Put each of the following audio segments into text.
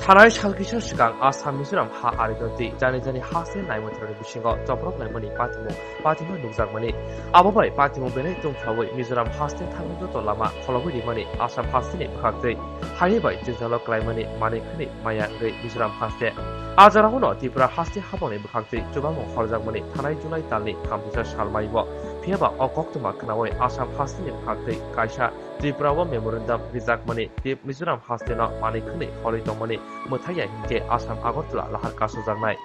थानाय सालकिसर सिगां आसाम मिजोराम हा आरिदति जानि जानि हासे नायमथारनि बिसिङाव जब्रब नायमनि पातिमु नुजागमनि आबोबाय पातिमु बेले दंथावै मिजोराम हास्ते थांनो दलामा खलबै दिमनि आसाम हास्तेनि बखागदै हारिबाय जिजालक लायमनि मानिखनि माया गै मिजोराम हास्ते आजारावनो त्रिपुरा हास्ते हाबनि बखागदै जुबामु हरजागमनि थानाय जुलाइ दाननि 30 सालमाइबो फेबा अकक्तमा खोनावै आसाम हास्तेनि बखागदै कायसा त्रिपुराव मेमोरेन्डाम रिजागमनि मिजोराम हास्तेना मानिखनि हरै दंमनि मोथाया हिंके आसाम आगरतला लाहार कासुजागनाय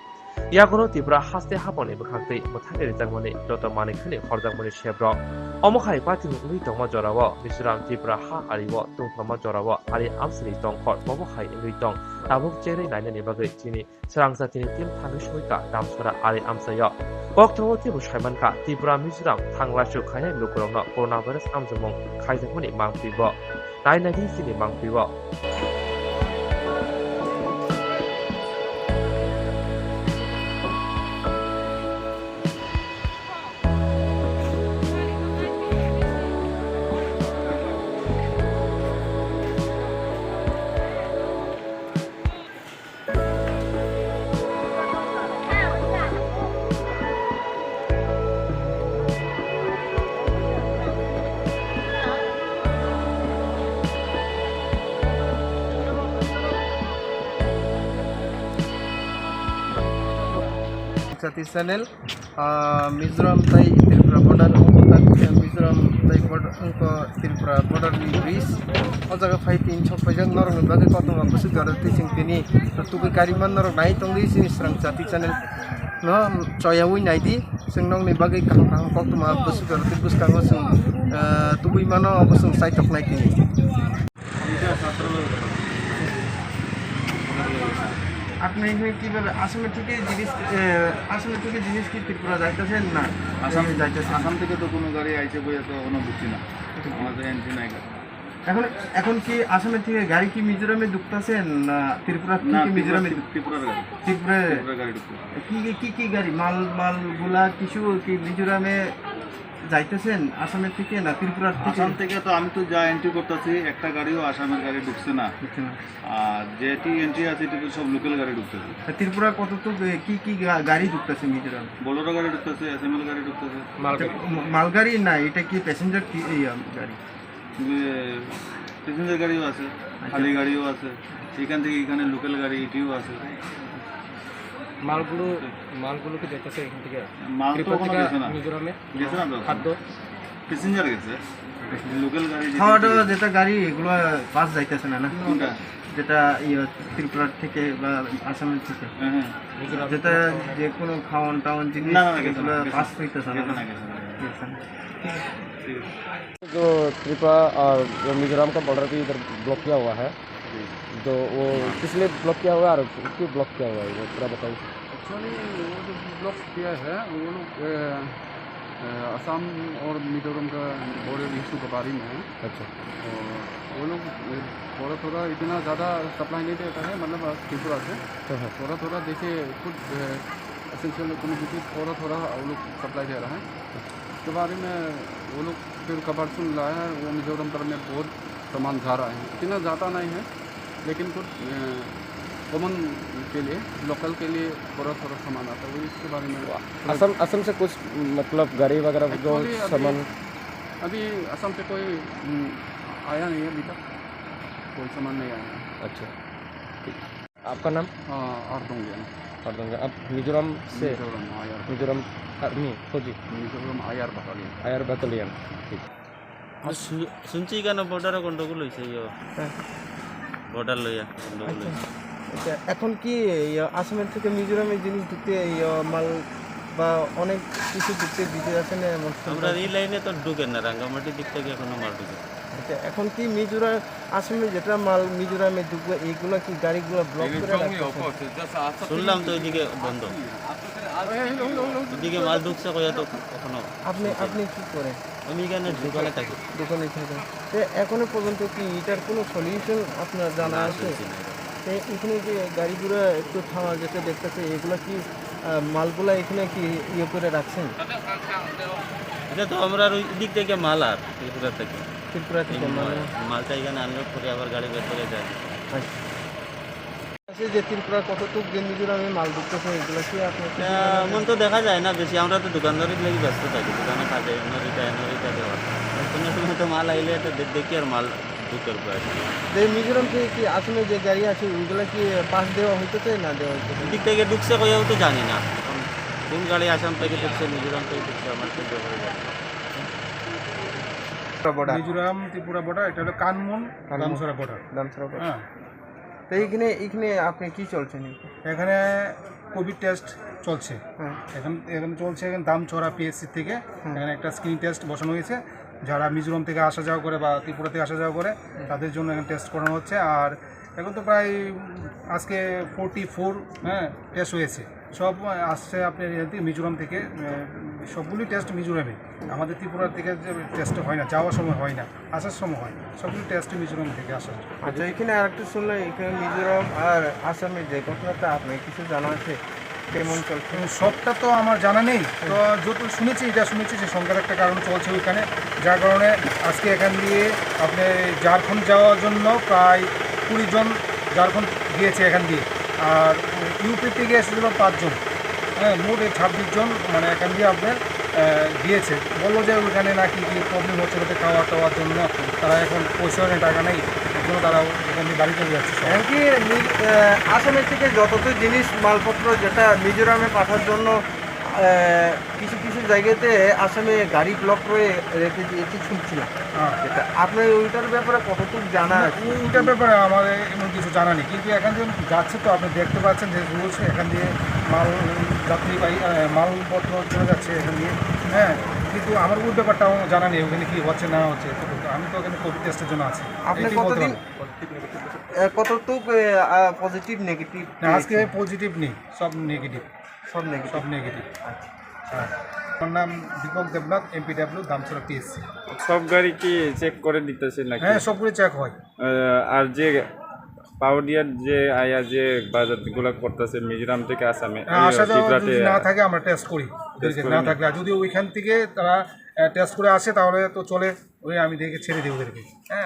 यागोनो त्रिपुरा हास्ते हाबनि बखागदै मोथाया रिजागमनि जत मानिखनि हरजागमनि शेब्र अमखाय पातिमु उइ दंमा जराव मिजोराम त्रिपुरा हा आरिव दंथमा जराव आरि आमसनि दंखर बबखाय उइ दं ताबुक जेरै नायनानि बागै तिनि स्रांजातिनि टिम थांनिसुइका दामसरा आरि आमसाया कक्टमो तिबु साइमानका त्रिपुरा मिजोराम थांलासु खायनाय लुकुरावनो करona भाइरास आमजमं खायजागमनि मांपिब नायनायनि सिनि मांपिब Sati channel Mizoram tai Tripura border Mizoram tai border Tripura border ni bridge o jaga fighting chok pajak norong bagi kotong busu garat sing tini tubi kariman norong nai tong di sini serang Sati channel no choyawi nai di sing nong ni bagi kang kotong busu garat bus kang sing tubi mano busung sai tok nai tini আপনি এখানে কিভাবে আসাম থেকে জিনিস কি ত্রিপুরা যাইতেছেন না আসামে যাইতেছেন আসাম থেকে তো কোনো গাড়ি আইছে বই তো কোনো বুঝছি না আমাদের এন্ট্রি নাই এখন কি আসামের থেকে গাড়ি কি মিজোরামে ঢুকতেছেন না ত্রিপুরা থেকে মিজোরামে ত্রিপুরার গাড়ি ত্রিপুরা গাড়ি ঢুকছে কি গাড়ি মালগুলা কিছু কি মিজোরামে যাইতেছেন আসামের থেকে না ত্রিপুরার থেকে আসাম থেকে তো আমি তো যা এন্ট্রি করতেছি একটা গাড়িও আসামের গাড়ি ঢুকছে না আর যেটি এন্ট্রি আছে এটি সব লোকাল গাড়ি ঢুকতেছে ত্রিপুরা কত তো কি গাড়ি ঢুকতেছে মিজোরাম বোলেরো গাড়ি ঢুকতেছে এসএমএল গাড়ি ঢুকতেছে মালগাড়ি না এটা কি প্যাসেঞ্জার গাড়ি প্যাসেঞ্জার গাড়িও আছে খালি গাড়িও আছে এখান থেকে এখানে লোকাল গাড়ি এটিও আছে মালগুলো কি দেখতেছে এখান থেকে মাল তো কোনো গেছে না গেছে না খাদ্য প্যাসেঞ্জার গেছে লোকাল গাড়ি খাওয়াটা যেটা গাড়ি এগুলো বাস যাইতেছে না কোনটা যেটা ত্রিপুরা থেকে বা আসামের থেকে যেটা যে কোনো খাওয়ান টাওয়ান জিনিস এগুলো পাস হইতেছে না जो त्रिपुरा और मिजोरम का बॉर्डर भी इधर ब्लॉक किया हुआ है जो वो किस लिए ब्लॉक किया हुआ है और क्यों ब्लॉक किया हुआ है वो पूरा बताइए। एक्चुअली वो जो ब्लॉक किया है वो लोग असम और मिजोरम का बॉर्डर इशू के बारे में है। अच्छा वो लोग थोड़ा इतना ज़्यादा सप्लाई नहीं देता है मतलब त्रिपुरा से थोड़ा जैसे कुछ एसेंशियल कम्युनिटी थोड़ा वो लोग सप्लाई दे रहा है उसके बारे में वो लोग फिर खबर सुन रहा है वो मिजोरम पर में बहुत सामान जा रहा है इतना ज़्यादा नहीं है लेकिन कुछ कॉमन के लिए लोकल के लिए थोड़ा सामान आता है वो इसके बारे में असम से कुछ मतलब गाड़ी वगैरह जो सामान अभी असम से कोई आया नहीं है अभी तक कोई सामान नहीं आया है। अच्छा ठीक आपका नाम और दूँगी आप मिजोरम से मिजोरम आर्मी फौजी मिजोरम आयर बटालियन ठीक শুনছি কেন বর্ডারে গন্ডগোল হয়েছে বর্ডার লইয়া গন্ডগোল হয়েছে এখন কি আসামের থেকে মিজোরামে জিনিস ঢুকতে মাল বা অনেক কিছু ঢুকতে দিতে যাচ্ছে না আমরা এই লাইনে তো ঢুকেন না রাঙ্গামাটির দিক থেকে এখনো মাল ঢুকে এখন কি মিজোরাম আসামে যেটা মাল মিজোরামে ঢুকবে এইগুলা কি গাড়িগুলো ব্লক করে রাখছে শুনলাম তো ওইদিকে বন্ধ ওইদিকে মাল ঢুকছে কয়া তো এখনো আপনি কি করেন আমি এখানে দোকানে থাকি থাকেন এখনো পর্যন্ত কি এটার কোনো সলিউশন আপনার জানা আছে এখানে যে গাড়িগুলো একটু থামা যেতে দেখতেছে এগুলো কি মালগুলা এখানে কি করে রাখছেন এটা তো আমরা ওই দিক থেকে মাল আর ত্রিপুরা থেকে মালটা মালটা এখানে আনলোড করে আবার গাড়ি বের করে যায় আছে যে ত্রিপুরা কতটুকু যে মিজোরামে মাল ঢুকতেছে এগুলো কি আপনি এমন তো দেখা যায় না বেশি, আমরা তো দোকানদারির লাগি ব্যস্ত থাকি, দোকানে কাজে এনরিটা দেওয়া কোনো সময় তো মাল আইলে তো দেখি আর মাল ঢুকের পর যে মিজোরাম থেকে কি আসামে যে গাড়ি আছে ওইগুলো কি পাস দেওয়া হইতেছে না দেওয়া হইতেছে দিক থেকে ঢুকছে কইয়াও তো জানি না, এখন কোন গাড়ি আসাম থেকে ঢুকছে মিজোরাম থেকে ঢুকছে আমার তো ব্যাপারে জানি না। বর্ডার মিজোরাম ত্রিপুরা বর্ডার, এটা হলো কানমুন দামসরা বর্ডার। দামছড়া border। হ্যাঁ, তো এইখানে আপনি কি চলছেন এখানে কোভিড টেস্ট চলছে। হ্যাঁ এখানে চলছে দামছড়া পিএসসি থেকে এখানে একটা স্ক্রিনিং টেস্ট বসানো হয়েছে। যারা মিজোরাম থেকে আসা যাওয়া করে বা ত্রিপুরা থেকে আসা যাওয়া করে তাদের জন্য এখানে টেস্ট করানো হচ্ছে। আর এখন তো প্রায় আজকে 44 টেস্ট হয়েছে, সব আসছে আপনার মিজোরাম থেকে। সবগুলি টেস্ট মিজোরামে, আমাদের ত্রিপুরা থেকে টেস্ট হয় না, যাওয়ার সময় হয় না, আসার সময় হয়। সবগুলি টেস্ট মিজোরাম থেকে আসা। আচ্ছা এখানে আরেকটা শুনলাম এখানে মিজোরাম আর আসামের যে ঘটনাটা আপনার কিছু জানা আছে কেমন চলছে? সবটা তো আমার জানা নেই, তো যত শুনেছি এটা শুনেছি যে সংখ্যার একটা কারণ চলছে ওইখানে, যার কারণে আজকে এখান দিয়ে আপনি ঝাড়খণ্ড যাওয়ার জন্য প্রায় 20 জন ঝাড়খণ্ড গিয়েছে এখান দিয়ে। আর ইউপি থেকে এসেছিল 5 জন, মোট 26 জন মানে এখান দিয়ে আপনার গিয়েছে। বললো যে ওইখানে নাকি কি প্রবলেম হচ্ছে ওদের খাওয়া টাওয়ার জন্য, তারা এখন পয়সা নেই, টাকা নেই, এর জন্য তারা এখান দিয়ে বাড়ি চলে যাচ্ছে সব। এমনকি আসামের থেকে যতটা জিনিস মালপত্র যেটা মিজোরামে পাঠার জন্য কিছু কিছু জায়গাতে আসামে গাড়ি ব্লক করে রেখে দিয়েছি শুনছিলাম। হ্যাঁ, এটা আপনার ওইটার ব্যাপারে কতটুকু জানা আছে? ওইটার ব্যাপারে আমাদের এমন কিছু জানা নেই, কিন্তু এখান দিয়ে যাচ্ছে তো আপনি দেখতে পাচ্ছেন যে রুলস এখান দিয়ে মাল যাত্রীবাহী মালপত্র চলে যাচ্ছে এখান দিয়ে। হ্যাঁ, কিন্তু আমার ওই ব্যাপারটা আমার জানা নেই ওখানে কী হচ্ছে না হচ্ছে। আমি তো ওখানে কোভিড টেস্টের জন্য আছি। আপনি এটাই বলতে কতদিন পারবো। কতটুকু পজিটিভ নেগেটিভ? না, আজকে পজিটিভ নেই, সব নেগেটিভ। সব নেগেটিভ। সব নেগেটিভ। হ্যাঁ, আমার নাম দীপক দেবনাথ, এমপিডাব্লিউ দামছড়া পিএসসি। সব গাড়ি কি চেক করে দিতেছে নাকি? হ্যাঁ, সবগুলো চেক হয়। আর যে পাউডিয়ার যে আয়া যে বাজারগুলো করতেছে মিজোরাম থেকে আসামে, আসা যাওয়া ত্রিপুরাতে যদি না থাকে আমরা টেস্ট করি, না থাকলে। আর যদি ওইখান থেকে তারা টেস্ট করে আসে তাহলে তো চলে, ওই আমি দেখে ছেড়ে দিই ওদেরকে। হ্যাঁ।